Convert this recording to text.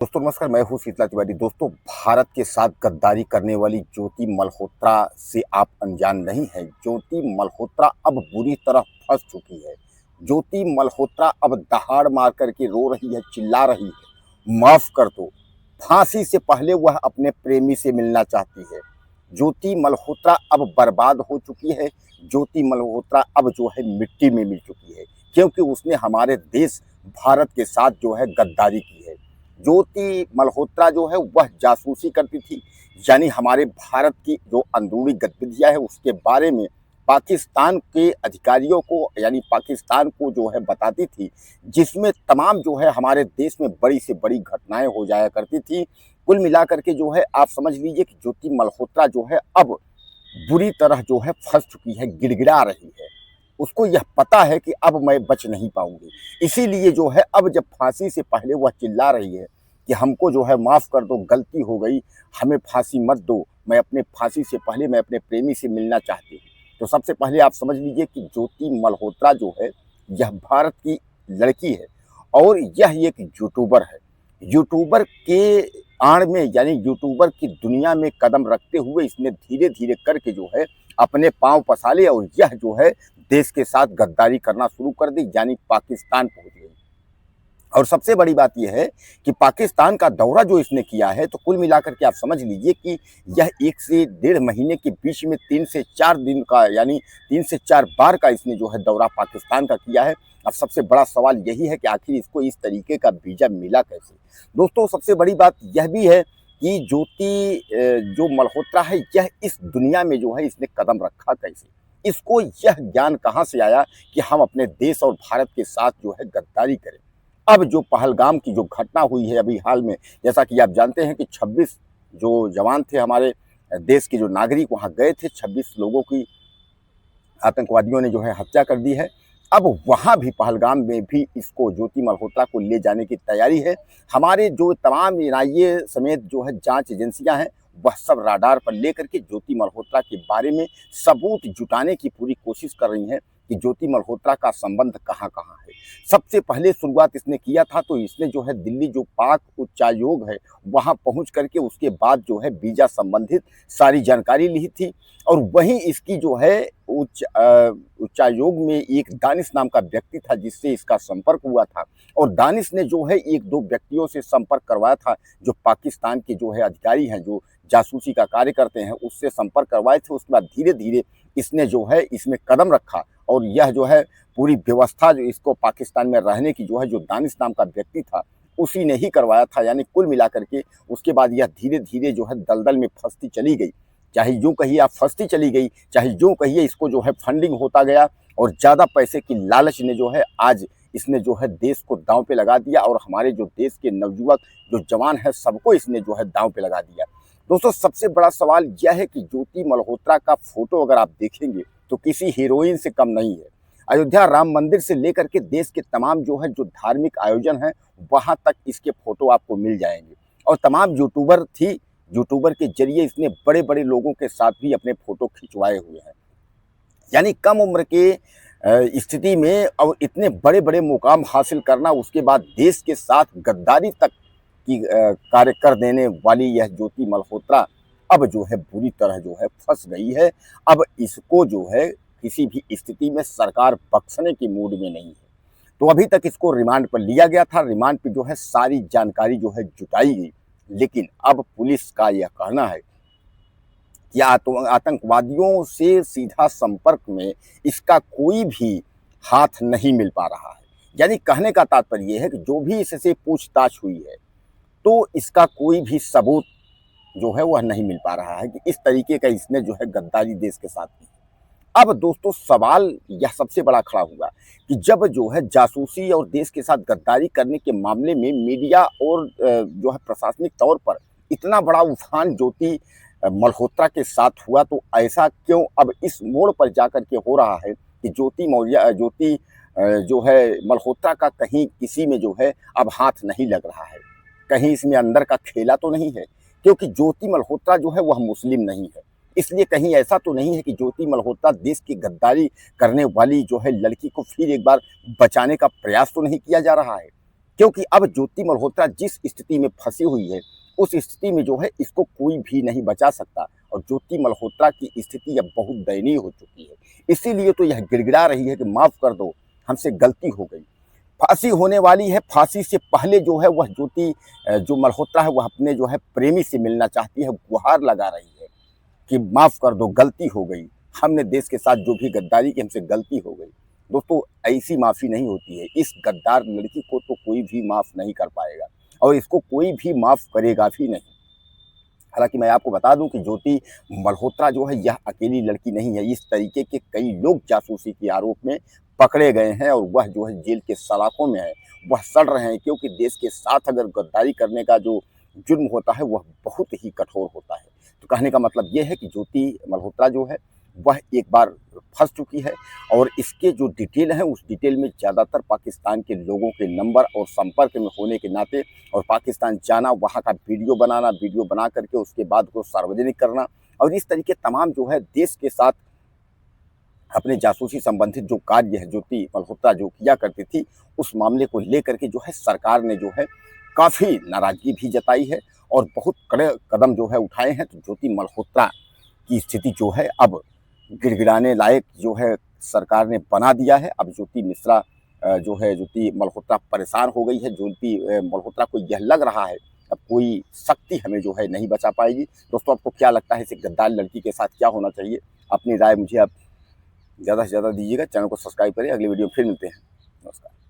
दोस्तों नमस्कार, मैं हूँ शीतला तिवारी। दोस्तों, भारत के साथ गद्दारी करने वाली ज्योति मल्होत्रा से आप अनजान नहीं हैं। ज्योति मल्होत्रा अब बुरी तरह फंस चुकी है। ज्योति मल्होत्रा अब दहाड़ मार करके रो रही है, चिल्ला रही है, माफ कर दो। फांसी से पहले वह अपने प्रेमी से मिलना चाहती है। ज्योति मल्होत्रा अब बर्बाद हो चुकी है। ज्योति मल्होत्रा अब जो है मिट्टी में मिल चुकी है, क्योंकि उसने हमारे देश भारत के साथ जो है गद्दारी की है। ज्योति मल्होत्रा जो है वह जासूसी करती थी, यानी हमारे भारत की जो अंदरूनी गतिविधियां है उसके बारे में पाकिस्तान के अधिकारियों को यानी पाकिस्तान को जो है बताती थी, जिसमें तमाम जो है हमारे देश में बड़ी से बड़ी घटनाएं हो जाया करती थी। कुल मिलाकर के जो है आप समझ लीजिए कि ज्योति मल्होत्रा जो है अब बुरी तरह जो है फंस चुकी है, गिड़गिड़ा रही है। उसको यह पता है कि अब मैं बच नहीं पाऊंगी, इसीलिए जो है अब जब फांसी से पहले वह चिल्ला रही है कि हमको जो है माफ़ कर दो, गलती हो गई, हमें फांसी मत दो, मैं अपने फांसी से पहले मैं अपने प्रेमी से मिलना चाहती हूँ। तो सबसे पहले आप समझ लीजिए कि ज्योति मल्होत्रा जो है यह भारत की लड़की है और यह एक यूट्यूबर है। यूट्यूबर के आड़ में यानी यूट्यूबर की दुनिया में कदम रखते हुए इसने धीरे धीरे करके जो है अपने पांव पसारे और यह जो है देश के साथ गद्दारी करना शुरू कर दी, यानी पाकिस्तान पहुंच गई। और सबसे बड़ी बात यह है कि पाकिस्तान का दौरा जो इसने किया है, तो कुल मिलाकर के आप समझ लीजिए कि यह 1 से डेढ़ महीने के बीच में 3 से 4 दिन का यानी 3 से 4 बार का इसने जो है दौरा पाकिस्तान का किया है। अब सबसे बड़ा सवाल यही है कि आखिर इसको इस तरीके का वीज़ा मिला कैसे। दोस्तों, सबसे बड़ी बात यह भी है कि ज्योति जो मल्होत्रा है यह इस दुनिया में जो है इसने कदम रखा कैसे, इसको यह ज्ञान कहाँ से आया कि हम अपने देश और भारत के साथ जो है गद्दारी करें। अब जो पहलगाम की जो घटना हुई है अभी हाल में, जैसा कि आप जानते हैं कि 26 जो जवान थे हमारे देश के जो नागरिक वहाँ गए थे, 26 लोगों की आतंकवादियों ने जो है हत्या कर दी है। अब वहाँ भी पहलगाम में भी इसको ज्योति मल्होत्रा को ले जाने की तैयारी है। हमारे जो तमाम एनआईए समेत जो है जांच एजेंसियां हैं वह सब राडार पर लेकर के ज्योति मल्होत्रा के बारे में सबूत जुटाने की पूरी कोशिश कर रही हैं कि ज्योति मल्होत्रा का संबंध कहाँ कहाँ है। सबसे पहले शुरुआत इसने किया था तो इसने जो है दिल्ली जो पाक उच्चायोग है वहाँ पहुँच करके उसके बाद जो है वीज़ा संबंधित सारी जानकारी ली थी। और वहीं इसकी जो है उच्चायोग में एक दानिश नाम का व्यक्ति था जिससे इसका संपर्क हुआ था, और दानिश ने जो है 1-2 व्यक्तियों से संपर्क करवाया था जो पाकिस्तान के जो है अधिकारी हैं, जो जासूसी का कार्य करते हैं, उससे संपर्क करवाए थे। उसके बाद धीरे धीरे इसने जो है इसमें कदम रखा और यह जो है पूरी व्यवस्था जो इसको पाकिस्तान में रहने की जो है जो दानिश नाम का व्यक्ति था उसी ने ही करवाया था। यानी कुल मिलाकर के उसके बाद यह धीरे धीरे जो है दलदल में फंसती चली गई। चाहे यूँ कहिए आप फंसती चली गई, चाहे यूँ कहिए इसको जो है फंडिंग होता गया और ज़्यादा पैसे की लालच ने जो है आज इसने जो है देश को दांव पे लगा दिया और हमारे जो देश के नवयुवक जो जवान हैं सबको इसने जो है दांव पे लगा दिया। दोस्तों, सबसे बड़ा सवाल यह है कि ज्योति मल्होत्रा का फोटो अगर आप देखेंगे तो किसी हीरोइन से कम नहीं है। अयोध्या राम मंदिर से लेकर के देश के तमाम जो है जो धार्मिक आयोजन हैं वहाँ तक इसके फोटो आपको मिल जाएंगे। और तमाम यूट्यूबर के जरिए इसने बड़े बड़े लोगों के साथ भी अपने फोटो खिंचवाए हुए हैं। यानी कम उम्र के स्थिति में और इतने बड़े बड़े मुकाम हासिल करना, उसके बाद देश के साथ गद्दारी तक की कार्य कर देने वाली यह ज्योति मल्होत्रा अब जो है बुरी तरह जो है फंस गई है। अब इसको जो है किसी भी स्थिति में सरकार बख्शने की मूड में नहीं है। तो अभी तक इसको रिमांड पर लिया गया था, रिमांड पर जो है सारी जानकारी जो है जुटाई गई, लेकिन अब पुलिस का यह कहना है कि आतंकवादियों से सीधा संपर्क में इसका कोई भी हाथ नहीं मिल पा रहा है। यानी कहने का तात्पर्य यह है कि जो भी इससे पूछताछ हुई है तो इसका कोई भी सबूत जो है वह नहीं मिल पा रहा है कि इस तरीके का इसने जो है गद्दारी देश के साथ की। अब दोस्तों, सवाल यह सबसे बड़ा खड़ा हुआ कि जब जो है जासूसी और देश के साथ गद्दारी करने के मामले में मीडिया और जो है प्रशासनिक तौर पर इतना बड़ा उफान ज्योति मल्होत्रा के साथ हुआ, तो ऐसा क्यों अब इस मोड़ पर जाकर के हो रहा है कि ज्योति जो है मल्होत्रा का कहीं किसी में जो है अब हाथ नहीं लग रहा है। कहीं इसमें अंदर का खेला तो नहीं है, क्योंकि ज्योति मल्होत्रा जो है वह मुस्लिम नहीं है। इसलिए कहीं ऐसा तो नहीं है कि ज्योति मल्होत्रा देश की गद्दारी करने वाली जो है लड़की को फिर एक बार बचाने का प्रयास तो नहीं किया जा रहा है। क्योंकि अब ज्योति मल्होत्रा जिस स्थिति में फंसी हुई है, उस स्थिति में जो है इसको कोई भी नहीं बचा सकता और ज्योति मल्होत्रा की स्थिति अब बहुत दयनीय हो चुकी है। इसीलिए तो यह गिड़गिड़ा रही है कि माफ़ कर दो, हमसे गलती हो गई। फांसी होने वाली है, फांसी से पहले जो है वह ज्योति जो मल्होत्रा है वह अपने जो है प्रेमी से मिलना चाहती है, गुहार लगा रही है कि माफ़ कर दो, गलती हो गई, हमने देश के साथ जो भी गद्दारी की, हमसे गलती हो गई। दोस्तों, ऐसी माफ़ी नहीं होती है। इस गद्दार लड़की को तो कोई भी माफ़ नहीं कर पाएगा और इसको कोई भी माफ़ करेगा भी नहीं। हालांकि मैं आपको बता दूं कि ज्योति मल्होत्रा जो है यह अकेली लड़की नहीं है। इस तरीके के कई लोग जासूसी के आरोप में पकड़े गए हैं और वह जो है जेल के सलाखों में है, वह सड़ रहे हैं, क्योंकि देश के साथ अगर गद्दारी करने का जो जुर्म होता है वह बहुत ही कठोर होता है। तो कहने का मतलब यह है कि ज्योति मल्होत्रा जो है वह एक बार फंस चुकी है और इसके जो डिटेल हैं उस डिटेल में ज़्यादातर पाकिस्तान के लोगों के नंबर और संपर्क में होने के नाते और पाकिस्तान जाना, वहाँ का वीडियो बनाना, वीडियो बना करके उसके बाद को सार्वजनिक करना और इस तरीके तमाम जो है देश के साथ अपने जासूसी संबंधित जो कार्य है ज्योति मल्होत्रा जो किया करती थी, उस मामले को लेकर के जो है सरकार ने जो है काफ़ी नाराज़गी भी जताई है और बहुत कड़े कदम जो है उठाए हैं। तो ज्योति मल्होत्रा की स्थिति जो है अब गिड़गिड़ाने लायक जो है सरकार ने बना दिया है। अब ज्योति मिश्रा जो है ज्योति मल्होत्रा परेशान हो गई है। ज्योति मल्होत्रा को यह लग रहा है अब कोई शक्ति हमें जो है नहीं बचा पाएगी। दोस्तों, आपको क्या लगता है इस गद्दार लड़की के साथ क्या होना चाहिए? अपनी राय मुझे आप ज़्यादा से ज़्यादा दीजिएगा। चैनल को सब्सक्राइब करें। अगली वीडियो में फिर मिलते हैं। नमस्कार।